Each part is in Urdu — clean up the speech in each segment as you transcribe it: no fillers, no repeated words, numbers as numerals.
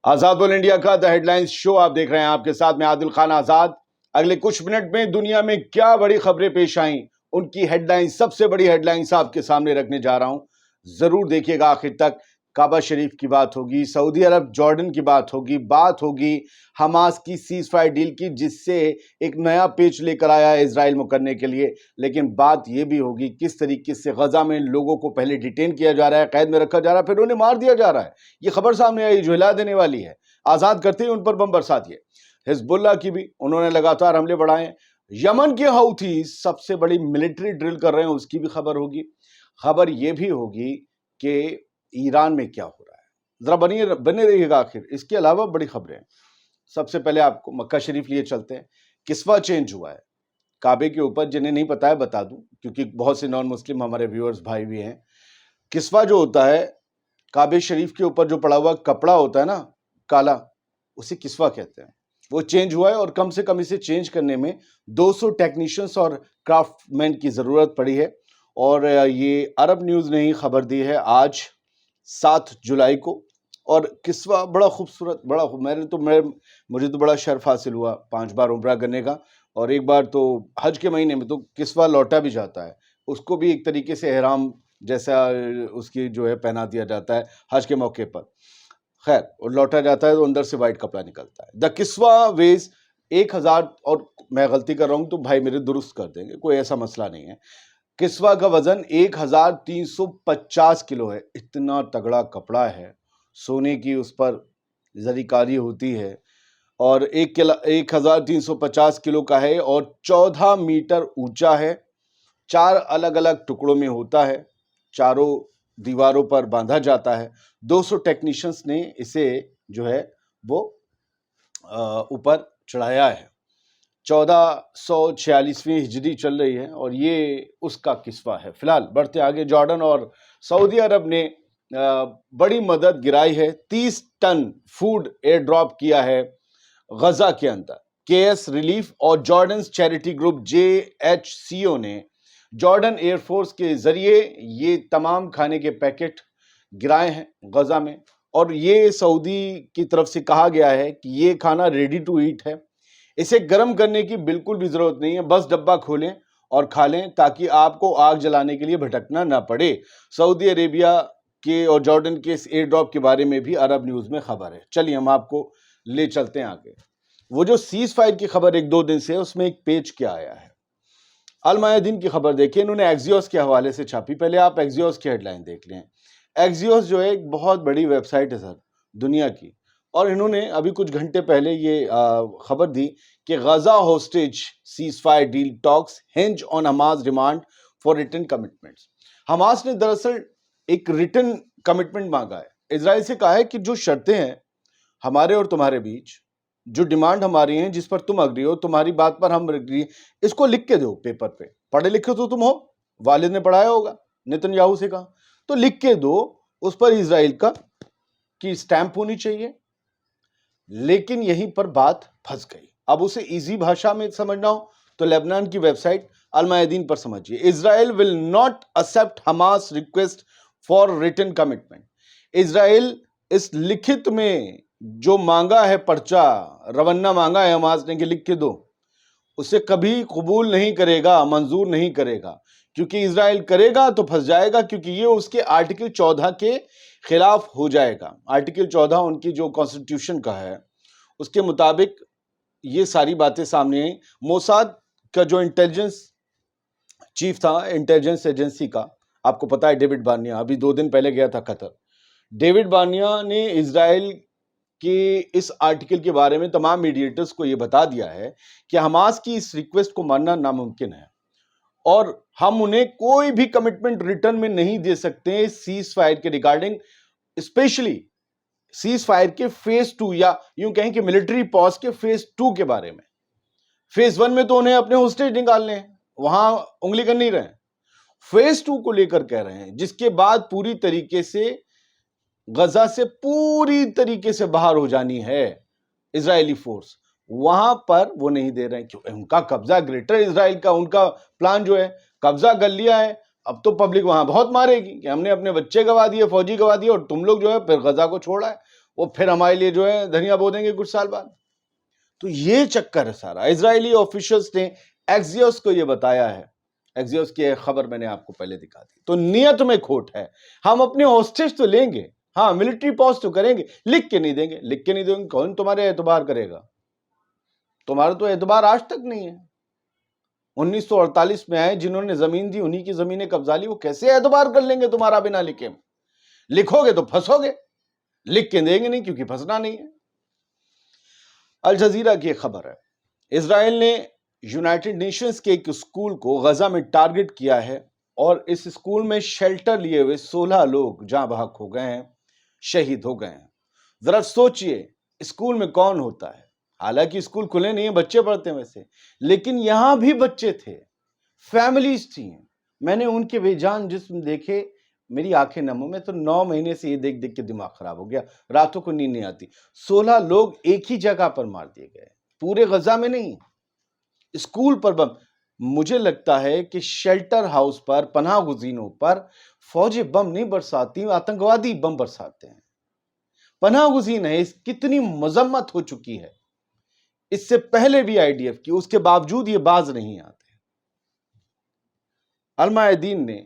آزاد ول انڈیا کا دا ہیڈ لائنز شو آپ دیکھ رہے ہیں. آپ کے ساتھ میں عادل خان آزاد. اگلے کچھ منٹ میں دنیا میں کیا بڑی خبریں پیش آئیں ان کی ہیڈ لائنز، سب سے بڑی ہیڈ لائنز آپ کے سامنے رکھنے جا رہا ہوں. ضرور دیکھیے گا آخر تک. کعبہ شریف کی بات ہوگی، سعودی عرب جارڈن کی بات ہوگی حماس کی سیز فائر ڈیل کی، جس سے ایک نیا پیچ لے کر آیا ہے اسرائیل مکرنے کے لیے. لیکن بات یہ بھی ہوگی کس طریقے سے غزہ میں لوگوں کو پہلے ڈیٹین کیا جا رہا ہے، قید میں رکھا جا رہا ہے، پھر انہیں مار دیا جا رہا ہے. یہ خبر سامنے آئی جو ہلا دینے والی ہے. آزاد کرتے ہی ان پر بم برساتیے. حزب اللہ کی بھی انہوں نے لگاتار حملے بڑھائے ہیں. یمن کے حوثیز سب سے بڑی ملٹری ڈرل کر رہے ہیں، اس کی بھی خبر ہوگی. خبر یہ بھی ہوگی کہ ایران میں کیا ہو رہا ہے. ذرا بنے رہیے گا آخر. اس کے علاوہ بڑی خبریں ہیں. سب سے پہلے آپ کو مکہ شریف لیے چلتے ہیں. کسوہ چینج ہوا ہے کعبے کے اوپر. جنہیں نہیں پتا ہے بتا دوں، کیونکہ بہت سے نان مسلم ہمارے ویورز بھائی بھی ہیں. کسوہ جو ہوتا ہے کعبے شریف کے اوپر جو پڑا ہوا کپڑا ہوتا ہے نا کالا، اسے کسوہ کہتے ہیں. وہ چینج ہوا ہے اور کم سے کم اسے چینج کرنے میں 200 ٹیکنیشینز اور کرافٹ مین کی ضرورت پڑی ہے. اور یہ عرب نیوز نے ہی خبر دی ہے آج 7 جولائی کو. اور کسوہ بڑا خوبصورت، مجھے تو بڑا شرف حاصل ہوا 5 بار عمرہ کرنے کا. اور ایک بار تو حج کے مہینے میں تو کسوہ لوٹا بھی جاتا ہے. اس کو بھی ایک طریقے سے احرام جیسا اس کی جو ہے پہنا دیا جاتا ہے حج کے موقع پر. خیر، اور لوٹا جاتا ہے تو اندر سے وائٹ کپڑا نکلتا ہے. دا کسوہ ویز 1000، اور میں غلطی کر رہا ہوں تو بھائی میرے درست کر دیں گے، کوئی ایسا مسئلہ نہیں ہے. کسوہ کا وزن 1350 کلو ہے. اتنا تگڑا کپڑا ہے. سونے کی اس پر زری کاری ہوتی ہے اور 1350 کلو کا ہے اور 14 میٹر اونچا ہے. 4 الگ الگ ٹکڑوں میں ہوتا ہے. چاروں دیواروں پر باندھا جاتا ہے. 200 ٹیکنیشینز نے اسے جو ہے وہ اوپر چڑھایا ہے. 1446ویں ہجری چل رہی ہے اور یہ اس کا کسوہ ہے. فی الحال بڑھتے آگے. جارڈن اور سعودی عرب نے بڑی مدد گرائی ہے. 30 ٹن فوڈ ایئر ڈراپ کیا ہے غزہ کے اندر. KS ریلیف اور جارڈنز چیریٹی گروپ JHCO نے جارڈن ایئر فورس کے ذریعے یہ تمام کھانے کے پیکٹ گرائے ہیں غزہ میں. اور یہ سعودی کی طرف سے کہا گیا ہے کہ یہ کھانا ریڈی ٹو ایٹ ہے. اسے گرم کرنے کی بالکل بھی ضرورت نہیں ہے، بس ڈبہ کھولیں اور کھا لیں تاکہ آپ کو آگ جلانے کے لیے بھٹکنا نہ پڑے. سعودی عربیہ کے اور جارڈن کے اس ایئر ڈراپ کے بارے میں بھی عرب نیوز میں خبر ہے. چلیے ہم آپ کو لے چلتے ہیں آگے. وہ جو سیز فائر کی خبر 1-2 دن سے، اس میں ایک پیج کیا آیا ہے. المیادین کی خبر دیکھیں، انہوں نے ایکزیوس کے حوالے سے چھاپی. پہلے آپ ایکزیوس کی ہیڈ لائن دیکھ لیں. ایکزیوس جو ہے ایک بہت بڑی ویب سائٹ ہے سر دنیا کی، اور انہوں نے ابھی کچھ گھنٹے پہلے یہ خبر دی کہ Gaza hostage ceasefire deal talks hinge on Hamas demand for written commitments. Hamas نے دراصل ایک ریٹن کمٹمنٹ مانگا ہے. اسرائیل سے کہا ہے کہ جو شرطیں ہیں ہمارے اور تمہارے بیچ، جو ڈیمانڈ ہماری ہیں، جس پر تم اگری ہو، تمہاری بات پر ہم اگری، اس کو لکھ کے دو پیپر پہ. پڑھے لکھے تو تم ہو، والد نے پڑھایا ہوگا، نتن یاہو سے کہا تو لکھ کے دو. اس پر اسرائیل کی سٹیمپ ہونی چاہیے. لیکن یہیں پر بات پھنس گئی. اب اسے ایزی بھاشا میں سمجھنا ہو تو لیبنان کی ویب سائٹ المیادین پر سمجھیے. Israel will not accept Hamas request for written commitment. Israel اس لکھت میں جو مانگا ہے پرچہ، روانہ مانگا ہے حماس نے کہ لکھ کے دو، اسے کبھی قبول نہیں کرے گا، منظور نہیں کرے گا. کیونکہ اسرائیل کرے گا تو پھنس جائے گا، کیونکہ یہ اس کے آرٹیکل 14 کے خلاف ہو جائے گا. آرٹیکل 14 ان کی جو کانسٹیٹیوشن کا ہے، اس کے مطابق یہ ساری باتیں سامنے آئیں. موساد کا جو انٹیلیجنس چیف تھا انٹیلیجنس ایجنسی کا، آپ کو پتا ہے ڈیوڈ بارنیا، ابھی 2 دن پہلے گیا تھا قطر. ڈیوڈ بارنیا نے اسرائیل کہ اس آرٹیکل کے بارے میں تمام میڈیٹرز کو یہ بتا دیا ہے کہ حماس کی اس ریکویسٹ کو ماننا ناممکن ہے اور ہم انہیں کوئی بھی کمٹمنٹ ریٹرن میں نہیں دے سکتے سیز فائر کے ریگارڈنگ، اسپیشلی سیز فائر کے فیز 2، یا یوں کہیں کہ ملٹری پاز کے فیز 2 کے بارے میں. فیز 1 میں تو انہیں اپنے ہوسٹیج نکالنے ہیں، وہاں انگلی کر نہیں رہے ہیں. فیز 2 کو لے کر کہہ رہے ہیں، جس کے بعد پوری طریقے سے غزہ سے پوری طریقے سے باہر ہو جانی ہے اسرائیلی فورس. وہاں پر وہ نہیں دے رہے ہیں کیوں؟ ان کا قبضہ گریٹر اسرائیل کا، ان کا پلان جو ہے قبضہ کر لیا ہے. اب تو پبلک وہاں بہت مارے گی کہ ہم نے اپنے بچے گوا دیے، فوجی گوا دیے، اور تم لوگ جو ہے پھر غزہ کو چھوڑا ہے. وہ پھر ہمارے لیے جو ہے دھنیا بو دیں گے کچھ سال بعد. تو یہ چکر ہے سارا. اسرائیلی آفیشلز نے ایکزیوس کو یہ بتایا ہے. ایکزیوس کی ایک خبر میں نے آپ کو پہلے دکھا دی. تو نیت میں کھوٹ ہے. ہم اپنے ہوسٹیج تو لیں گے, ہاں ملٹری پاس تو کریں گے, لکھ کے نہیں دیں گے. لکھ کے نہیں دیں گے, کون تمہارے اعتبار کرے گا؟ تمہارا تو اعتبار آج تک نہیں ہے. 1948 میں آئے, جنہوں نے زمین دی انہی کی زمینیں قبضہ لی, وہ کیسے اعتبار کر لیں گے تمہارا بنا لکھے؟ لکھو گے تو پھنسو گے, لکھ کے دیں گے نہیں کیونکہ پھنسنا نہیں ہے. الجزیرہ کی ایک خبر ہے, اسرائیل نے یونائٹڈ نیشنز کے ایک اسکول کو غزہ میں ٹارگٹ کیا ہے, اور اس اسکول میں شیلٹر لیے ہوئے 16 لوگ جاں بحق ہو گئے ہیں, شہید ہو گئے ہیں. ذرا سوچئے اسکول میں کون ہوتا ہے؟ حالانکہ اسکول کھلے نہیں ہیں, بچے پڑھتے ہیں ویسے, لیکن یہاں بھی بچے تھے, فیملیز تھیں. میں نے ان کے بے جان جسم دیکھے, میری آنکھیں نم ہو. میں تو 9 مہینے سے یہ دیکھ دیکھ کے دماغ خراب ہو گیا, راتوں کو نیند نہیں آتی. 16 لوگ ایک ہی جگہ پر مار دیے گئے, پورے غزہ میں نہیں, اسکول پر بم. مجھے لگتا ہے کہ شیلٹر ہاؤس پر, پناہ گزینوں پر فوجیں بم نہیں برساتی, آتنکوادی بم برساتے ہیں. پناہ گزین ہے, کتنی مذمت ہو چکی ہے, اس سے پہلے بھی آئی ڈی ایف کی, اس کے باوجود یہ باز نہیں آتے. المایدین نے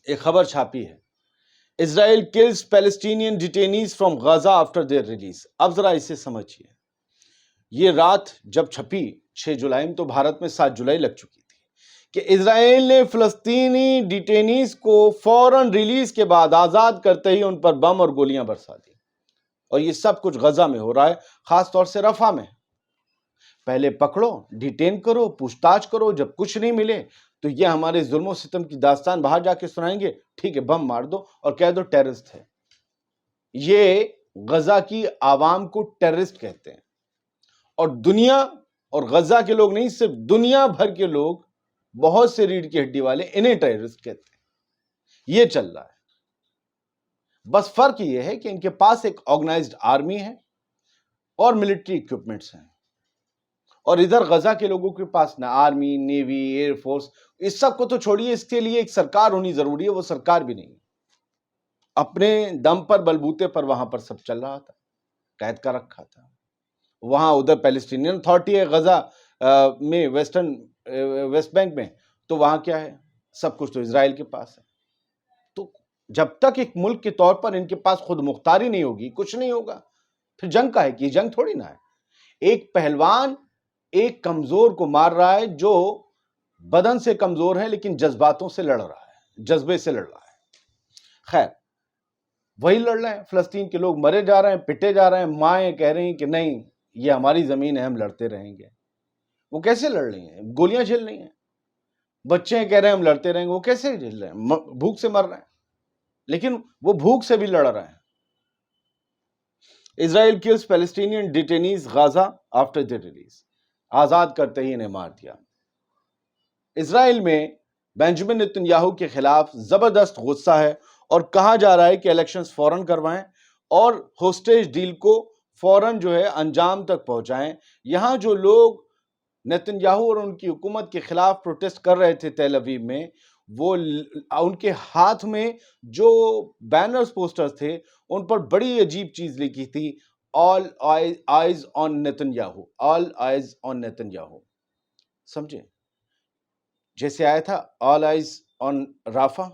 ایک خبر چھاپی ہے, اسرائیل kills Palestinian detainees from Gaza after their release. اب ذرا اسے سمجھیے, یہ رات جب چھپی 6 جولائی میں, تو بھارت میں 7 جولائی لگ چکی تھی, کہ اسرائیل نے فلسطینی ڈیٹینیز کو فوراً ریلیز کے بعد آزاد کرتے ہی ان پر بم اور گولیاں برسا دی. اور یہ سب کچھ غزہ میں ہو رہا ہے, خاص طور سے رفح میں. پہلے پکڑو, ڈیٹین کرو, پوچھ تاچھ کرو, جب کچھ نہیں ملے تو یہ ہمارے ظلم و ستم کی داستان باہر جا کے سنائیں گے, ٹھیک ہے بم مار دو اور کہہ دو ٹیررسٹ ہے. یہ غزہ کی عوام کو ٹیررسٹ کہتے ہیں, اور دنیا اور غزہ کے لوگ نہیں, صرف دنیا بھر کے لوگ, بہت سے ریڑھ کی ہڈی والے, انہیں ٹیررسٹ کہتے ہیں. یہ چل رہا ہے. بس فرق یہ ہے کہ ان کے پاس ایک آرگنائزڈ آرمی ہے اور ملٹری اکوپمنٹس ہیں, اور ادھر غزہ کے لوگوں کے پاس نہ آرمی, نیوی, ایئر فورس, اس سب کو تو چھوڑیے, اس کے لیے ایک سرکار ہونی ضروری ہے, وہ سرکار بھی نہیں. اپنے دم پر, بلبوتے پر وہاں پر سب چل رہا تھا, قید کر رکھا تھا. وہاں ادھر پیلسٹینین اتھارٹی ہے غزہ میں, ویسٹ بینک میں, تو وہاں کیا ہے, سب کچھ تو اسرائیل کے پاس ہے. تو جب تک ایک ملک کے طور پر ان کے پاس خود مختاری نہیں ہوگی, کچھ نہیں ہوگا. پھر جنگ کا ہے کہ جنگ تھوڑی نہ ہے. ایک پہلوان ایک کمزور کو مار رہا ہے جو بدن سے کمزور ہے لیکن جذباتوں سے لڑ رہا ہے, جذبے سے لڑ رہا ہے. خیر, وہی لڑ رہے ہیں, فلسطین کے لوگ مرے جا رہے ہیں, پٹے جا رہے ہیں, مائیں کہہ رہی ہیں کہ نہیں یہ ہماری زمین ہے, ہم لڑتے رہیں گے. وہ کیسے لڑ رہی ہیں؟ گولیاں جھیل رہی ہیں. بچے کہہ رہے ہیں ہم لڑتے رہیں گے, وہ کیسے جھیل رہے ہیں؟ بھوک سے مر رہے ہیں, لیکن وہ بھوک سے بھی لڑ رہے ہیں. اسرائیل kills Palestinian detainees Gaza after their release. آزاد کرتے ہی انہیں مار دیا. اسرائیل میں بینجامن نتن یاہو کے خلاف زبردست غصہ ہے, اور کہا جا رہا ہے کہ الیکشنز فوراً کروائیں اور ہوسٹیج ڈیل کو فوراً جو ہے انجام تک پہنچائیں. یہاں جو لوگ نتن یاہو اور ان کی حکومت کے خلاف پروٹیسٹ کر رہے تھے تیل اویو میں, وہ ان کے ہاتھ میں جو بینرز پوسٹرز تھے ان پر بڑی عجیب چیز لکھی تھی, all eyes on Netanyahu, all eyes on Netanyahu. سمجھے, جیسے آیا تھا آل آئیز آن رافع,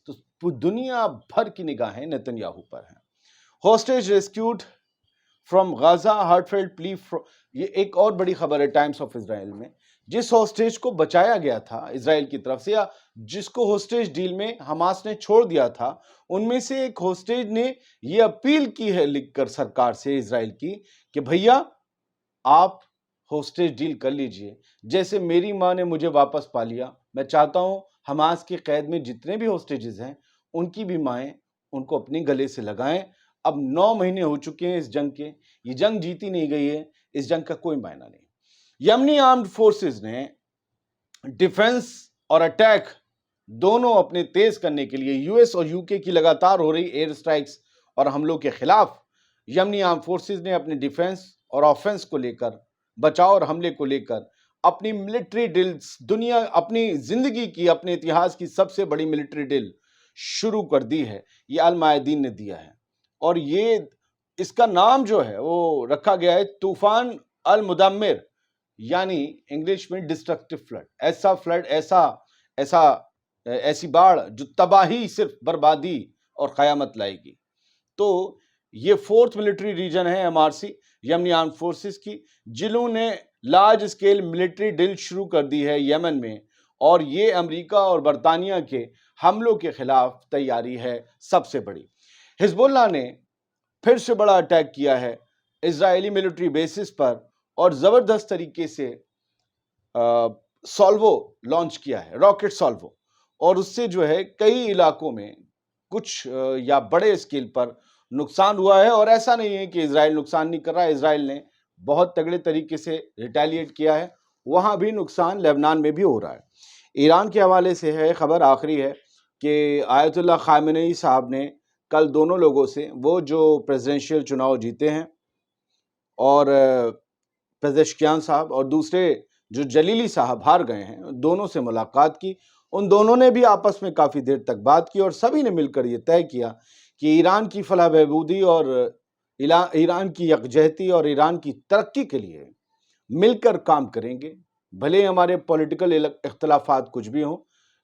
تو دنیا بھر کی نگاہیں نتن یاہو پر ہیں. Hostage rescued from غازہ, heart field پلی. یہ ایک اور بڑی خبر ہے ٹائمز آف اسرائیل میں, جس ہوسٹیج کو بچایا گیا تھا اسرائیل کی طرف سے, یا جس کو ہوسٹیج ڈیل میں حماس نے چھوڑ دیا تھا, ان میں سے ایک ہوسٹیج نے یہ اپیل کی ہے لکھ کر سرکار سے اسرائیل کی کہ بھیا آپ ہوسٹیج ڈیل کر لیجئے, جیسے میری ماں نے مجھے واپس پا لیا, میں چاہتا ہوں حماس کی قید میں جتنے بھی ہوسٹیجز ہیں ان کی بھی مائیں ان کو اپنے گلے سے لگائیں. اب 9 مہینے ہو چکے ہیں اس جنگ کے, یہ جنگ جیتی نہیں گئی ہے, اس جنگ کا کوئی معنی نہیں. یمنی آرمڈ فورسز نے ڈیفنس اور اٹیک دونوں اپنے تیز کرنے کے لیے یو ایس اور یو کے کی لگاتار ہو رہی ایئر سٹرائکس اور حملوں کے خلاف یمنی آرمڈ فورسز نے اپنے ڈیفنس اور آفنس کو لے کر, بچاؤ اور حملے کو لے کر اپنی ملٹری ڈرلز, دنیا اپنی زندگی کی, اپنے اتہاس کی سب سے بڑی ملٹری ڈرل شروع کر دی ہے. یہ المایدین نے دیا ہے, اور یہ اس کا نام جو ہے وہ رکھا گیا ہے طوفان المدمر، یعنی انگلش میں ڈسٹرکٹیو فلڈ، ایسا فلڈ، ایسی باڑھ جو تباہی، صرف بربادی اور قیامت لائے گی۔ تو یہ 4th ملٹری ریجن ہے MRC، یمنی آرم فورسز کی، جنہوں نے لارج اسکیل ملٹری ڈرل شروع کر دی ہے یمن میں، اور یہ امریکہ اور برطانیہ کے حملوں کے خلاف تیاری ہے سب سے بڑی۔ حزب اللہ نے پھر سے بڑا اٹیک کیا ہے اسرائیلی ملٹری بیسز پر، اور زبردست طریقے سے سالوو لانچ کیا ہے، راکٹ سالوو، اور اس سے جو ہے کئی علاقوں میں کچھ یا بڑے اسکیل پر نقصان ہوا ہے۔ اور ایسا نہیں ہے کہ اسرائیل نقصان نہیں کر رہا ہے، اسرائیل نے بہت تگڑے طریقے سے ریٹیلیٹ کیا ہے، وہاں بھی نقصان لبنان میں بھی ہو رہا ہے۔ ایران کے حوالے سے ہے خبر، آخری ہے کہ آیت اللہ خامنئی صاحب نے کل دونوں لوگوں سے، وہ جو پریزیڈنشیل چناؤ جیتے ہیں، اور پزشکیان صاحب، اور دوسرے جو جلیلی صاحب ہار گئے ہیں، دونوں سے ملاقات کی۔ ان دونوں نے بھی آپس میں کافی دیر تک بات کی، اور سبھی نے مل کر یہ طے کیا کہ ایران کی فلاح بہبودی اور ایران کی یکجہتی اور ایران کی ترقی کے لیے مل کر کام کریں گے۔ بھلے ہمارے پولیٹیکل اختلافات کچھ بھی ہوں،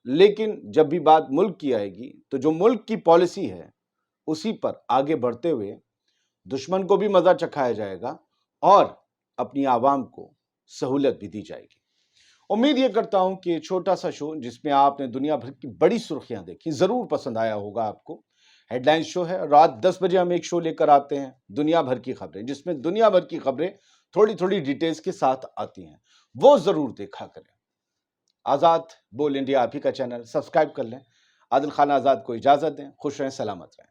لیکن جب بھی بات ملک کی آئے گی تو جو ملک کی پالیسی ہے اسی پر آگے بڑھتے ہوئے دشمن کو بھی مزہ چکھایا جائے گا اور اپنی عوام کو سہولت بھی دی جائے گی۔ امید یہ کرتا ہوں کہ چھوٹا سا شو جس میں آپ نے دنیا بھر کی بڑی سرخیاں دیکھی ضرور پسند آیا ہوگا آپ کو۔ ہیڈ لائن شو ہے، رات 10 بجے ہم ایک شو لے کر آتے ہیں، دنیا بھر کی خبریں، جس میں دنیا بھر کی خبریں تھوڑی تھوڑی ڈیٹیلز کے ساتھ آتی ہیں، وہ ضرور دیکھا کریں۔ آزاد بول انڈیا آپ ہی کا چینل، سبسکرائب کر لیں۔ عادل خان آزاد کو اجازت دیں، خوش رہیں، سلامت رہیں۔